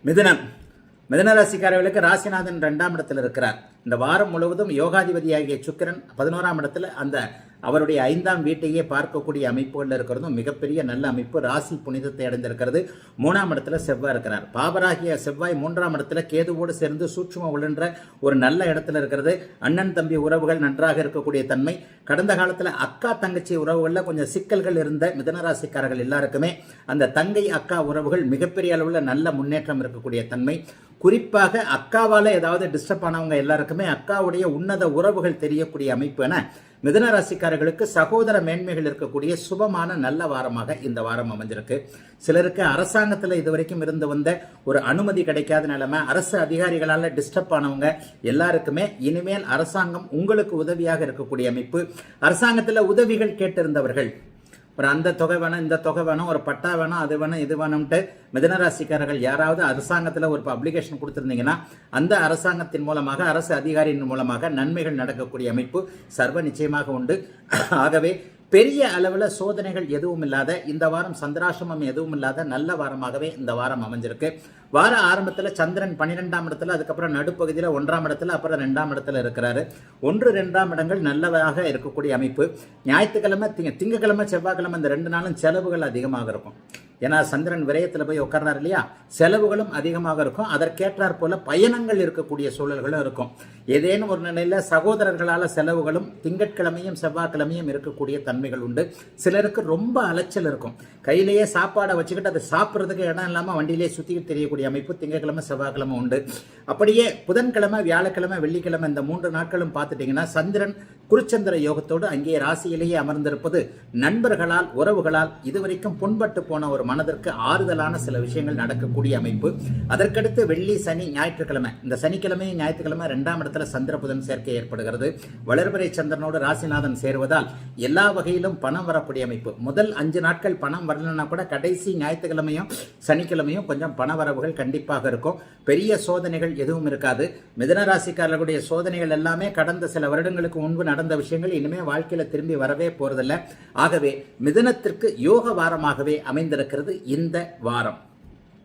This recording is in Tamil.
மிதுனம் மிதுனராசிக்காரர்களுக்கு ராசிநாதன் 2ஆம் இடத்தில் இருக்கிறார். இந்த வாரம் முழுவதும் யோகாதிபதியாகிய சுக்கிரன் 11ஆம் இடத்துல அந்த அவருடைய 5ஆம் வீட்டையே பார்க்கக்கூடிய அமைப்புகள் இருக்கிறதும் மிகப்பெரிய நல்ல அமைப்பு. ராசி புனிதத்தை அடைந்திருக்கிறது. 3ஆம் இடத்துல செவ்வாய் இருக்கிறார். பாபராகிய செவ்வாய் 3ஆம் இடத்துல கேதுவோடு சேர்ந்து சூட்சும உழன்ற ஒரு நல்ல இடத்துல இருக்கிறது. அண்ணன் தம்பி உறவுகள் நன்றாக இருக்கக்கூடிய தன்மை. கடந்த காலத்தில் அக்கா தங்கச்சி உறவுகளில் கொஞ்சம் சிக்கல்கள் இருந்த மிதுனராசிக்காரர்கள் எல்லாருக்குமே அந்த தங்கை அக்கா உறவுகள் மிகப்பெரிய அளவில் நல்ல முன்னேற்றம் இருக்கக்கூடிய தன்மை. குறிப்பாக அக்காவால் ஏதாவது டிஸ்டர்ப் ஆனவங்க எல்லாருக்குமே அக்காவுடைய உன்னத உறவுகள் தெரியக்கூடிய அமைப்பு என மிதுன ராசிக்காரர்களுக்கு சகோதர மேன்மைகள் இருக்கக்கூடிய சுபமான நல்ல வாரமாக இந்த வாரம் அமைஞ்சிருக்கு. சிலருக்கு அரசாங்கத்தில் இதுவரைக்கும் இருந்து வந்த ஒரு அனுமதி கிடைக்காத நிலைமை, அரசு அதிகாரிகளால் டிஸ்டர்ப் ஆனவங்க எல்லாருக்குமே இனிமேல் அரசாங்கம் உங்களுக்கு உதவியாக இருக்கக்கூடிய அமைப்பு. அரசாங்கத்தில் உதவிகள் கேட்டிருந்தவர்கள் ஒரு அந்த தொகை வேணும், இந்த தொகை வேணும், ஒரு பட்டா வேணும், அது வேணும், இது வேணும்ட்டு மிதுனராசிக்காரர்கள் யாராவது அரசாங்கத்தில் ஒரு அப்ளிகேஷன் கொடுத்துருந்தீங்கன்னா அந்த அரசாங்கத்தின் மூலமாக அரசு அதிகாரியின் மூலமாக நன்மைகள் நடக்கக்கூடிய அமைப்பு சர்வ நிச்சயமாக உண்டு. ஆகவே பெரிய அளவில் சோதனைகள் எதுவும் இல்லாத இந்த வாரம், சந்திராசிரமம் எதுவும் இல்லாத நல்ல வாரமாகவே இந்த வாரம் அமைஞ்சிருக்கு. வார ஆரம்பத்தில் சந்திரன் 12ஆம் இடத்துல, அதுக்கப்புறம் நடுப்பகுதியில் 1ஆம் இடத்துல, அப்புறம் 2ஆம் இடத்துல இருக்கிறாரு. 1, 2ஆம் இடங்கள் நல்லதாக இருக்கக்கூடிய அமைப்பு. ஞாயிற்றுக்கிழமை, திங்கக்கிழமை, செவ்வாய்க்கிழமை இந்த 2 நாளும் செலவுகள் அதிகமாக இருக்கும். ஏன்னா சந்திரன் விரயத்தில் போய் உட்கார்றாரு இல்லையா, செலவுகளும் அதிகமாக இருக்கும். அதற்கேற்றாற் போல பயணங்கள் இருக்கக்கூடிய சூழல்களும் இருக்கும். ஏதேனும் ஒரு நிலையில் சகோதரர்களால் செலவுகளும் திங்கட்கிழமையும் செவ்வாய்க்கிழமையும் இருக்கக்கூடிய தன்மைகள் உண்டு. சிலருக்கு ரொம்ப அலைச்சல் இருக்கும். கையிலேயே சாப்பாடை வச்சுக்கிட்டு அதை சாப்பிட்றதுக்கு இடம் இல்லாமல் வண்டியிலேயே சுற்றிக்கிட்டு தெரியக்கூடிய அமைப்பு திங்கட்கிழமை செவ்வாய்க்கிழமை உண்டு. அப்படியே புதன்கிழமை, வியாழக்கிழமை, வெள்ளிக்கிழமை இந்த 3 நாட்களும் பார்த்துட்டிங்கன்னா சந்திரன் குருச்சந்திர யோகத்தோடு அங்கே ராசியிலேயே அமர்ந்திருப்பது நண்பர்களால், உறவுகளால் இதுவரைக்கும் புண்பட்டு போன ஒரு மனதிற்கு ஆறுதலான சில விஷயங்கள் நடக்கக்கூடிய அமைப்பு. அதற்கடுத்து வெள்ளி, சனி, ஞாயிற்றுக்கிழமை, இந்த சனிக்கிழமையும் ஞாயிற்றுக்கிழமை 2ஆம் இடத்துல சந்திர புதன் சேர்க்கை ஏற்படுகிறது. வளர்பிறை சந்திரனோடு ராசிநாதன் சேருவதால் எல்லா வகையிலும் பணம் வரக்கூடிய அமைப்பு. முதல் 5 நாட்கள் பணம் வரலன்னா கூட கடைசி ஞாயிற்றுக்கிழமையும் சனிக்கிழமையும் கொஞ்சம் பண வரவுகள் கண்டிப்பாக இருக்கும். பெரிய சோதனைகள் எதுவும் இருக்காது. மிதுன ராசிக்காரர்களுடைய சோதனைகள் எல்லாமே கடந்த சில வருடங்களுக்கு முன்பு நடந்த விஷயங்கள் இனிமே வாழ்க்கையில திரும்பி வரவே போறதில்லை. ஆகவே மிதுனத்திற்கு யோக வாரமாகவே அமைந்திருக்கிறது இந்த வாரம்.